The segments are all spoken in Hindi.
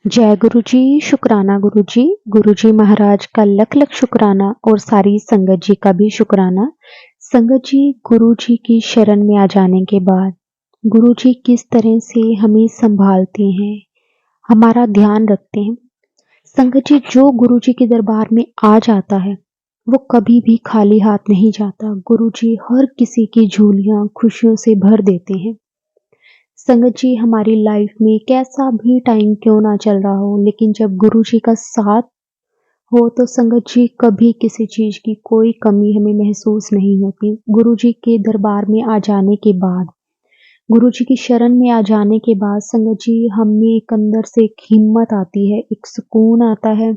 जय गुरु जी, शुक्राना गुरु जी महाराज का लख लख शुक्राना और सारी संगत जी का भी शुक्राना। संगत जी, गुरु जी की शरण में आ जाने के बाद गुरु जी किस तरह से हमें संभालते हैं, हमारा ध्यान रखते हैं। संगत जी, जो गुरु जी के दरबार में आ जाता है वो कभी भी खाली हाथ नहीं जाता। गुरु जी हर किसी की झोलियां खुशियों से भर देते हैं। संगत जी, हमारी लाइफ में कैसा भी टाइम क्यों ना चल रहा हो, लेकिन जब गुरु जी का साथ हो तो संगत जी कभी किसी चीज की कोई कमी हमें महसूस नहीं होती। गुरु जी के दरबार में आ जाने के बाद, गुरु जी की शरण में आ जाने के बाद संगत जी हमें एक अंदर से एक हिम्मत आती है, एक सुकून आता है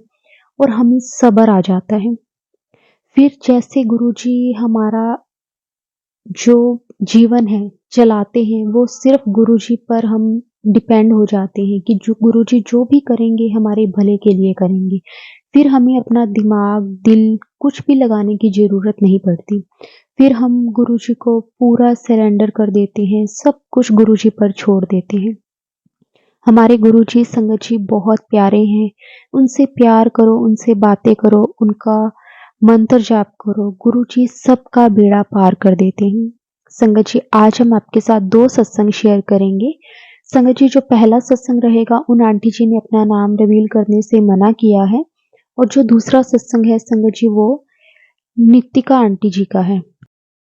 और हमें सब्र आ जाता है। फिर जैसे गुरु जी हमारा जो जीवन है चलाते हैं, वो सिर्फ गुरुजी पर हम डिपेंड हो जाते हैं कि जो गुरुजी जो भी करेंगे हमारे भले के लिए करेंगे। फिर हमें अपना दिमाग, दिल कुछ भी लगाने की ज़रूरत नहीं पड़ती। फिर हम गुरुजी को पूरा सरेंडर कर देते हैं, सब कुछ गुरुजी पर छोड़ देते हैं। हमारे गुरुजी संगत जी बहुत प्यारे हैं, उनसे प्यार करो, उनसे बातें करो, उनका मंत्र जाप करो, गुरुजी सबका बेड़ा पार कर देते हैं। संगत जी, आज हम आपके साथ 2 सत्संग शेयर करेंगे। संगत जी, जो पहला सत्संग रहेगा उन आंटी जी ने अपना नाम रिवील करने से मना किया है और जो दूसरा सत्संग है संगत जी वो नितिका आंटी जी का है।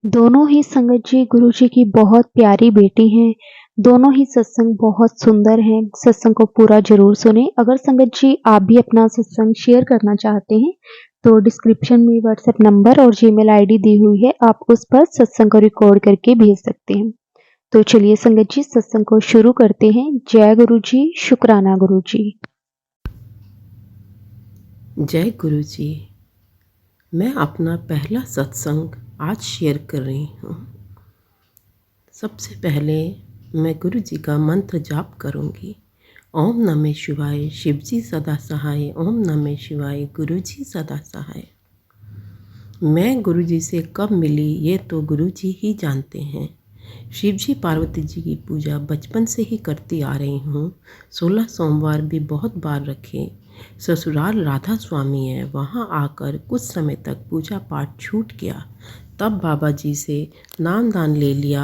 दोनों ही संगत जी गुरु जी की बहुत प्यारी बेटी हैं। दोनों ही सत्संग बहुत सुंदर हैं। सत्संग को पूरा जरूर सुने। अगर संगत जी आप भी अपना सत्संग शेयर करना चाहते हैं तो डिस्क्रिप्शन में व्हाट्सएप नंबर और जीमेल आईडी दी हुई है, आप उस पर सत्संग को रिकॉर्ड करके भेज सकते हैं। तो चलिए संगत जी सत्संग को शुरू करते हैं। जय गुरु जी, शुक्राना गुरु जी। जय गुरु जी। मैं अपना पहला सत्संग आज शेयर कर रही हूँ। सबसे पहले मैं गुरु जी का मंत्र जाप करूँगी। ओम नमः शिवाय, शिव जी सदा सहाय। ओम नमः शिवाय, गुरु जी सदा सहाय। मैं गुरु जी से कब मिली ये तो गुरु जी ही जानते हैं। शिव जी पार्वती जी की पूजा बचपन से ही करती आ रही हूँ। 16 सोमवार भी बहुत बार रखे। ससुराल राधा स्वामी है, वहाँ आकर कुछ समय तक पूजा पाठ छूट गया। तब बाबा जी से नाम दान ले लिया,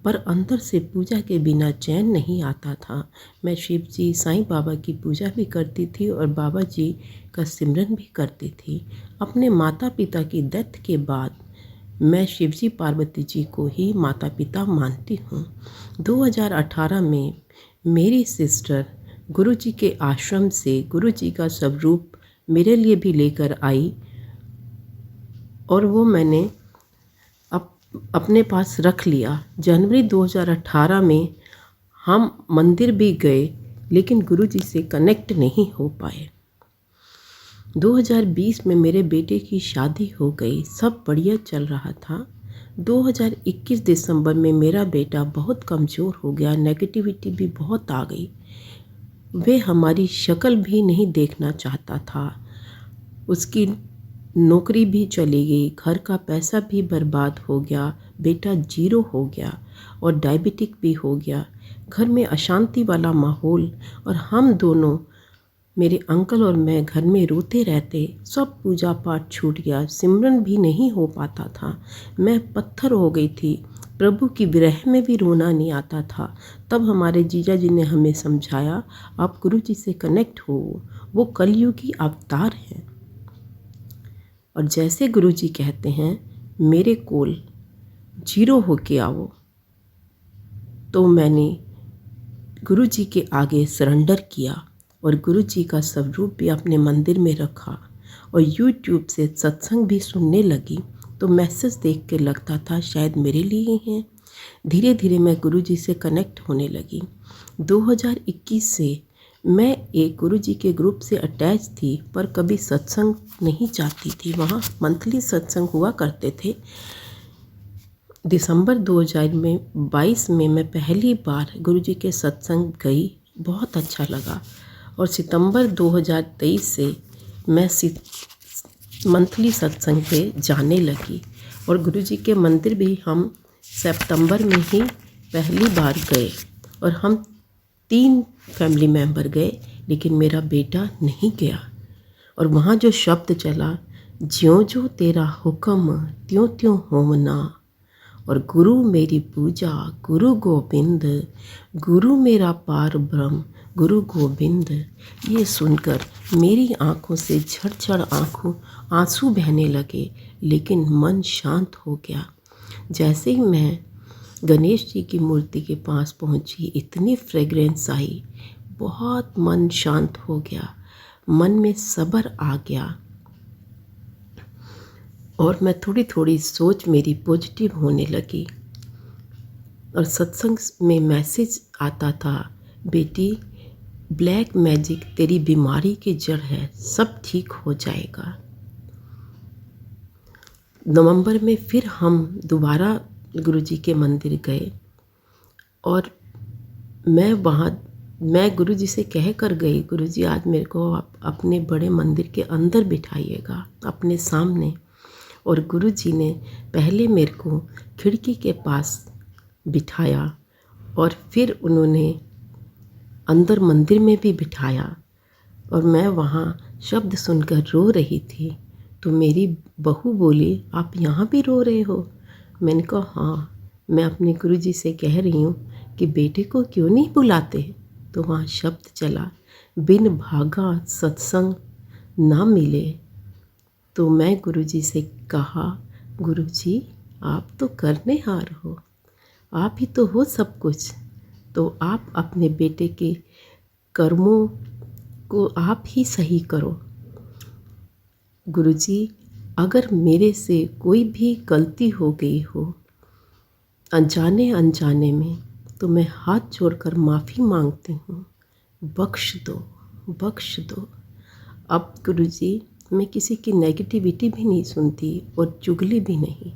पर अंदर से पूजा के बिना चैन नहीं आता था। मैं शिव जी साईं बाबा की पूजा भी करती थी और बाबा जी का सिमरन भी करती थी। अपने माता पिता की डेथ के बाद मैं शिवजी पार्वती जी को ही माता पिता मानती हूँ। 2018 में मेरी सिस्टर गुरुजी के आश्रम से गुरुजी का स्वरूप मेरे लिए भी लेकर आई और वो मैंने अपने पास रख लिया। जनवरी 2018 में हम मंदिर भी गए, लेकिन गुरुजी से कनेक्ट नहीं हो पाए। 2020 में मेरे बेटे की शादी हो गई, सब बढ़िया चल रहा था। 2021 दिसंबर में मेरा बेटा बहुत कमज़ोर हो गया, नेगेटिविटी भी बहुत आ गई। वे हमारी शक्ल भी नहीं देखना चाहता था। उसकी नौकरी भी चली गई, घर का पैसा भी बर्बाद हो गया, बेटा 0 हो गया और डायबिटिक भी हो गया। घर में अशांति वाला माहौल और हम दोनों, मेरे अंकल और मैं घर में रोते रहते। सब पूजा पाठ छूट गया, सिमरन भी नहीं हो पाता था। मैं पत्थर हो गई थी, प्रभु की विरह में भी रोना नहीं आता था। तब हमारे जीजा जी ने हमें समझाया, आप गुरु जी से कनेक्ट हो, वो कलयुगी अवतार हैं। और जैसे गुरु जी कहते हैं मेरे कोल 0 होके आओ, तो मैंने गुरु जी के आगे सरेंडर किया और गुरु जी का स्वरूप भी अपने मंदिर में रखा और यूट्यूब से सत्संग भी सुनने लगी। तो मैसेज देख के लगता था शायद मेरे लिए ही हैं। धीरे धीरे मैं गुरु जी से कनेक्ट होने लगी। 2021 से मैं एक गुरु जी के ग्रुप से अटैच थी, पर कभी सत्संग नहीं जाती थी। वहाँ मंथली सत्संग हुआ करते थे। दिसंबर 2022 में मैं पहली बार गुरु जी के सत्संग गई, बहुत अच्छा लगा। और सितंबर 2023 से मैं मंथली सत्संग पे जाने लगी और गुरु जी के मंदिर भी हम सितंबर में ही पहली बार गए और हम 3 फैमिली मेम्बर गए, लेकिन मेरा बेटा नहीं गया। और वहाँ जो शब्द चला, ज्यों ज्यों तेरा हुक्म त्यों त्यों होवना, और गुरु मेरी पूजा गुरु गोबिंद, गुरु मेरा पार ब्रह्म गुरु गोबिंद। ये सुनकर मेरी आँखों से झड़झड़ आंसू बहने लगे, लेकिन मन शांत हो गया। जैसे ही मैं गणेश जी की मूर्ति के पास पहुंची, इतनी फ्रेग्रेंस आई, बहुत मन शांत हो गया, मन में सब्र आ गया और मैं थोड़ी थोड़ी सोच मेरी पॉजिटिव होने लगी। और सत्संग में मैसेज आता था, बेटी ब्लैक मैजिक तेरी बीमारी की जड़ है, सब ठीक हो जाएगा। नवंबर में फिर हम दोबारा गुरुजी के मंदिर गए और मैं गुरुजी से कह कर गई, गुरुजी आज मेरे को आप अपने बड़े मंदिर के अंदर बिठाइएगा, अपने सामने। और गुरुजी ने पहले मेरे को खिड़की के पास बिठाया और फिर उन्होंने अंदर मंदिर में भी बिठाया। और मैं वहाँ शब्द सुनकर रो रही थी, तो मेरी बहू बोली, आप यहाँ भी रो रहे हो? मैंने कहा हाँ, मैं अपने गुरुजी से कह रही हूँ कि बेटे को क्यों नहीं बुलाते। तो वहाँ शब्द चला, बिन भागा सत्संग ना मिले। तो मैं गुरुजी से कहा, गुरुजी आप तो करनेहार हो, आप ही तो हो सब कुछ, तो आप अपने बेटे के कर्मों को आप ही सही करो। गुरुजी अगर मेरे से कोई भी गलती हो गई हो अनजाने अनजाने में, तो मैं हाथ जोड़कर माफ़ी मांगती हूँ, बख्श दो, बख्श दो। अब गुरुजी मैं किसी की नेगेटिविटी भी नहीं सुनती और चुगली भी नहीं।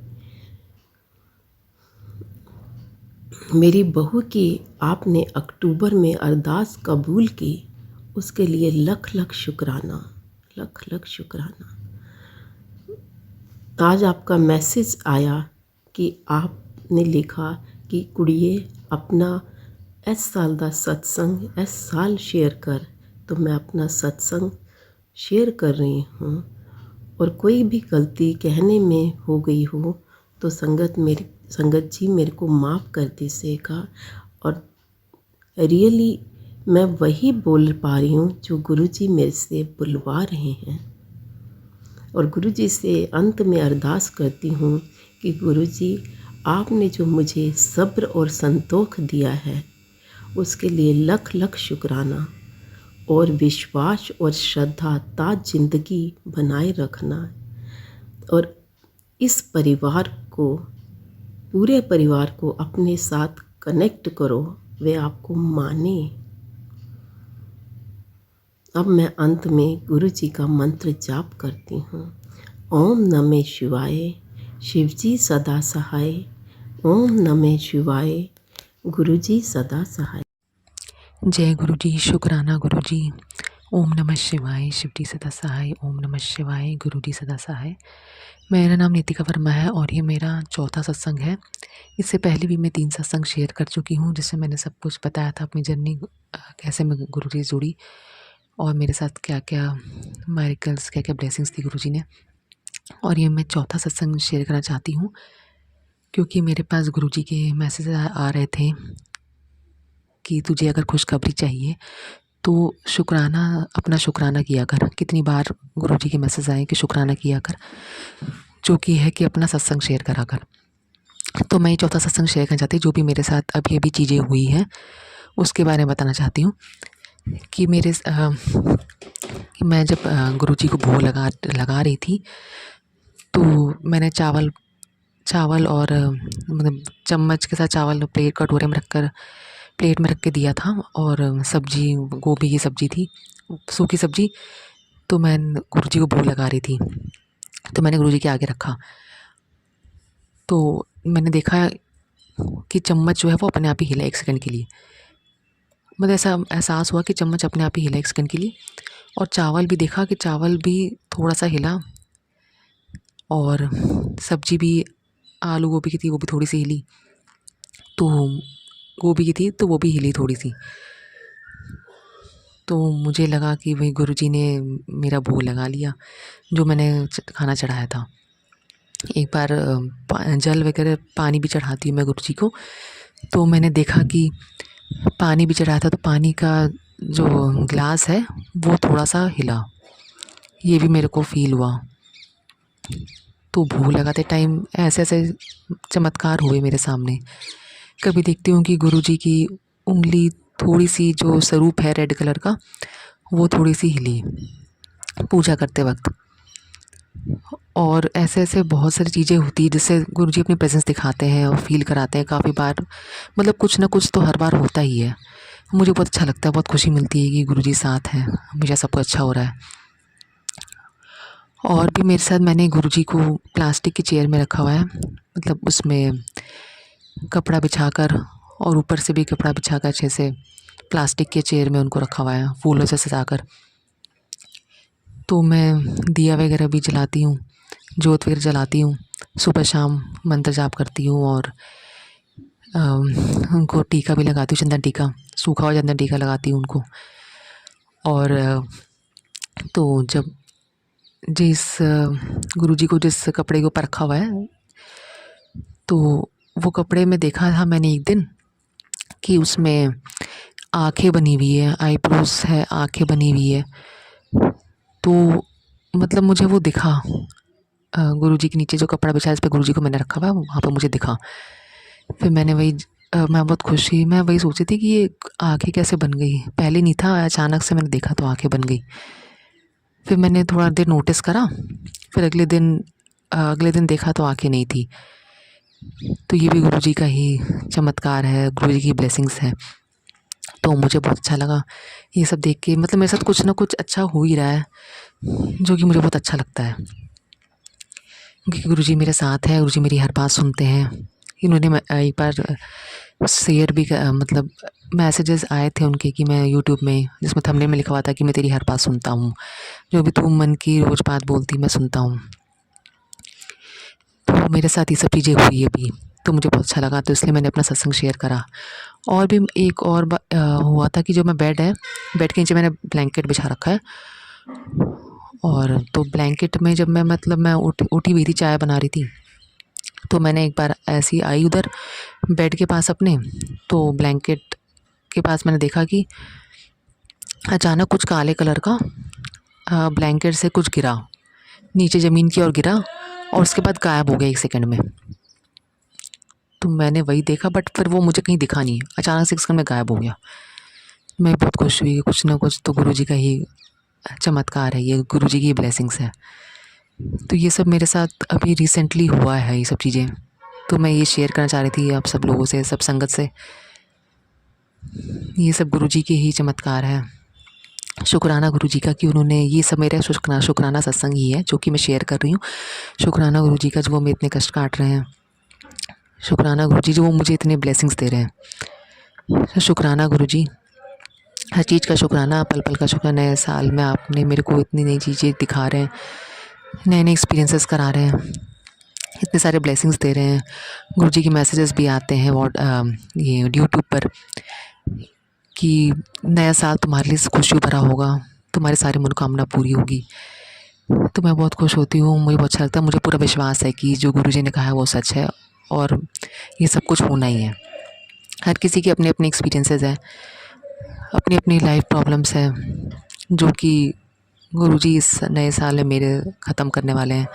मेरी बहू की आपने अक्टूबर में अरदास कबूल की, उसके लिए लख लख शुक्राना, लख लख शुक्राना। आज आपका मैसेज आया कि आपने लिखा कि कुड़िए अपना इस साल का सत्संग इस साल शेयर कर, तो मैं अपना सत्संग शेयर कर रही हूँ। और कोई भी गलती कहने में हो गई हो तो संगत जी मेरे को माफ़ कर दीजिएगा। और रियली मैं वही बोल पा रही हूँ जो गुरुजी मेरे से बुलवा रहे हैं। और गुरुजी से अंत में अरदास करती हूँ कि गुरुजी आपने जो मुझे सब्र और संतोख दिया है, उसके लिए लख लख शुक्राना। और विश्वास और श्रद्धा ताज जिंदगी बनाए रखना। और इस परिवार को, पूरे परिवार को अपने साथ कनेक्ट करो, वे आपको माने। अब मैं अंत में गुरु जी का मंत्र जाप करती हूँ। ओम नमः शिवाय, शिवजी सदा सहाय। ओम नमः शिवाय, गुरु जी सदा सहाय। जय गुरु जी, शुक्राना गुरु जी। ओम नमः शिवाय, शिव जी सदा सहाय। ओम नमः शिवाय, गुरु जी सदा सहाय। मेरा नाम नीतिका वर्मा है और ये मेरा चौथा सत्संग है। इससे पहले भी मैं 3 सत्संग शेयर कर चुकी हूँ, जिससे मैंने सब कुछ बताया था, अपनी जर्नी कैसे मैं गुरु जी से जुड़ी और मेरे साथ क्या क्या मैरिकल्स, क्या क्या ब्लेसिंग्स दी गुरु जी ने। और ये मैं चौथा सत्संग शेयर करना चाहती हूँ क्योंकि मेरे पास गुरु जी के मैसेज आ रहे थे कि तुझे अगर खुशखबरी चाहिए तो शुक्राना, अपना शुक्राना किया कर। कितनी बार गुरु जी के मैसेज आए कि शुक्राना किया कर, जो कि है कि अपना सत्संग शेयर करा कर। तो मैं ये चौथा सत्संग शेयर करना चाहती हूँ, जो भी मेरे साथ अभी अभी चीज़ें हुई हैं उसके बारे में बताना चाहती हूँ। कि मैं जब गुरु जी को भोग लगा रही थी, तो मैंने चावल और मतलब चम्मच के साथ चावल प्लेट कटोरे में प्लेट में रख के दिया था। और सब्जी, गोभी की सब्जी थी, सूखी सब्जी। तो मैं गुरु जी को भोग लगा रही थी, तो मैंने गुरु जी के आगे रखा। तो मैंने देखा कि चम्मच जो है वो अपने आप ही हिला 1 सेकंड के लिए। मुझे ऐसा एहसास हुआ कि चम्मच अपने आप ही हिला 1 सेकंड के लिए। और चावल भी देखा कि चावल भी थोड़ा सा हिला, और सब्जी भी, आलू गोभी की थी, वो भी थोड़ी सी हिली। तो गोभी की थी तो वो भी हिली थोड़ी सी। तो मुझे लगा कि वही गुरुजी ने मेरा भोग लगा लिया जो मैंने खाना चढ़ाया था। एक बार जल वगैरह पानी भी चढ़ाती हूँ मैं गुरुजी को, तो मैंने देखा कि पानी भी चढ़ाया था तो पानी का जो ग्लास है वो थोड़ा सा हिला, ये भी मेरे को फ़ील हुआ। तो भोग लगाते टाइम ऐसे ऐसे चमत्कार हुए मेरे सामने। कभी देखती हूँ कि गुरुजी की उंगली थोड़ी सी जो स्वरूप है रेड कलर का वो थोड़ी सी हिली पूजा करते वक्त, और ऐसे ऐसे बहुत सारी चीज़ें होती है जिससे गुरुजी अपनी प्रेजेंस दिखाते हैं और फील कराते हैं काफ़ी बार। मतलब कुछ ना कुछ तो हर बार होता ही है। मुझे बहुत अच्छा लगता है, बहुत खुशी मिलती है कि गुरुजी साथ हैं, हमेशा सब कुछ अच्छा हो रहा है। और भी मेरे साथ मैंने गुरुजी को प्लास्टिक की चेयर में रखा हुआ है, मतलब उसमें कपड़ा बिछाकर और ऊपर से भी कपड़ा बिछाकर अच्छे से प्लास्टिक के चेयर में उनको रखा हुआ है फूलों से सजाकर। तो मैं दिया वगैरह भी जलाती हूँ, जोत वगैरह जलाती हूँ, सुबह शाम मंत्र जाप करती हूँ और उनको टीका भी लगाती हूँ, चंदन टीका, सूखा हुआ चंदन टीका लगाती हूँ उनको। और तो जब जिस गुरुजी को जिस कपड़े के ऊपर रखा हुआ है, तो वो कपड़े में देखा था मैंने एक दिन कि उसमें आँखें बनी हुई है, आईब्रोज है, आँखें बनी हुई है। तो मतलब मुझे वो दिखा, गुरुजी के नीचे जो कपड़ा बिछा है इस पे गुरुजी को मैंने रखा हुआ है, वहाँ पे मुझे दिखा। फिर मैंने वही मैं बहुत खुश हुई, मैं वही सोची थी कि ये आँखें कैसे बन गई, पहले नहीं था, अचानक से मैंने देखा तो आँखें बन गई। फिर मैंने थोड़ा देर नोटिस करा, फिर अगले दिन देखा तो आँखें नहीं थी। तो ये भी गुरुजी का ही चमत्कार है, गुरुजी की ब्लेसिंग्स है। तो मुझे बहुत अच्छा लगा ये सब देख के, मतलब मेरे साथ कुछ ना कुछ अच्छा हो ही रहा है जो कि मुझे बहुत अच्छा लगता है, क्योंकि गुरुजी मेरे साथ हैं, गुरुजी मेरी हर बात सुनते हैं। इन्होंने एक बार शेयर भी मतलब मैसेजेस आए थे उनके कि मैं यूट्यूब में, जिसमें थंबनेल में लिखा हुआ था कि मैं तेरी हर बात सुनता हूँ, जो भी तू मन की रोज़ बात बोलती मैं सुनता हूँ। तो मेरे साथ ये सब चीज़ें हुई अभी, तो मुझे बहुत अच्छा लगा, तो इसलिए मैंने अपना सत्संग शेयर करा। और भी एक और हुआ था कि जो मैं बेड के नीचे मैंने ब्लैंकेट बिछा रखा है, और तो ब्लैंकेट में जब मैं उठी हुई थी, चाय बना रही थी, तो मैंने एक बार ऐसी आई उधर बेड के पास अपने, तो ब्लैंकेट के पास मैंने देखा कि अचानक कुछ काले कलर का ब्लैंकेट से कुछ गिरा नीचे ज़मीन की ओर गिरा, और उसके बाद गायब हो गया 1 सेकंड में। तो मैंने वही देखा, बट फिर वो मुझे कहीं दिखा नहीं, अचानक से 1 सेकंड में गायब हो गया। मैं बहुत खुश हुई, कुछ ना कुछ तो गुरुजी का ही चमत्कार है, ये गुरुजी की ब्लेसिंग्स है। तो ये सब मेरे साथ अभी रिसेंटली हुआ है ये सब चीज़ें, तो मैं ये शेयर करना चाह रही थी आप सब लोगों से, सब संगत से। ये सब गुरुजी के ही चमत्कार है। शुक्राना गुरुजी का कि उन्होंने ये सब मेरा शुक्राना सत्संग ही है जो कि मैं शेयर कर रही हूँ। शुक्राना गुरुजी का जो वो मेरे इतने कष्ट काट रहे हैं, शुक्राना गुरुजी जो वो मुझे इतने ब्लेसिंग्स दे रहे हैं। शुक्राना गुरुजी, हर चीज़ का शुक्राना, पल पल का शुक्राना। नए साल में आपने मेरे को इतनी नई चीज़ें दिखा रहे हैं, नए नए एक्सपीरियंसेस करा रहे हैं, इतने सारे ब्लेसिंग्स दे रहे हैं। गुरुजी के मैसेजेस भी आते हैं ये यूट्यूब पर कि नया साल तुम्हारे लिए खुशियों भरा होगा, तुम्हारी सारी मनोकामना पूरी होगी। तो मैं बहुत खुश होती हूँ, मुझे बहुत अच्छा लगता है, मुझे पूरा विश्वास है कि जो गुरुजी ने कहा है वो सच है और ये सब कुछ होना ही है। हर किसी के अपने अपने एक्सपीरियंसेस हैं, अपनी अपनी लाइफ प्रॉब्लम्स हैं, जो कि गुरुजी इस नए साल में मेरे ख़त्म करने वाले हैं।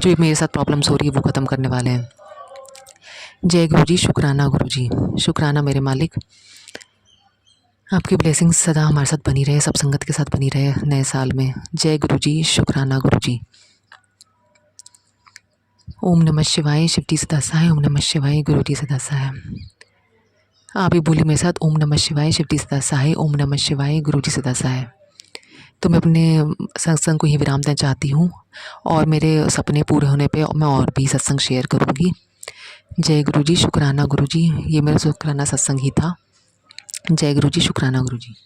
जो मेरे साथ प्रॉब्लम्स हो रही है वो ख़त्म करने वाले हैं। जय गुरुजी, शुक्राना गुरुजी, शुक्राना मेरे मालिक। आपकी ब्लेसिंग्स सदा हमारे साथ बनी रहे, सब संगत के साथ बनी रहे नए साल में। जय गुरुजी, शुक्राना गुरुजी। ओम नमः शिवाय, शिवजी सदा सहाय। ओम नमः शिवाय, गुरुजी सदा सहाय। आप भी बोलिए मेरे साथ, ओम नमः शिवाय, शिवजी सदा सहाय। ओम नमः शिवाय, गुरुजी सदा सहाय। तो मैं अपने सत्संग को ही विराम देना चाहती हूँ, और मेरे सपने पूरे होने पे मैं और भी सत्संग शेयर करूँगी। जय गुरुजी, शुक्राना गुरुजी। ये मेरा शुक्राना सत्संग ही था। जय गुरुजी, शुक्राना गुरुजी।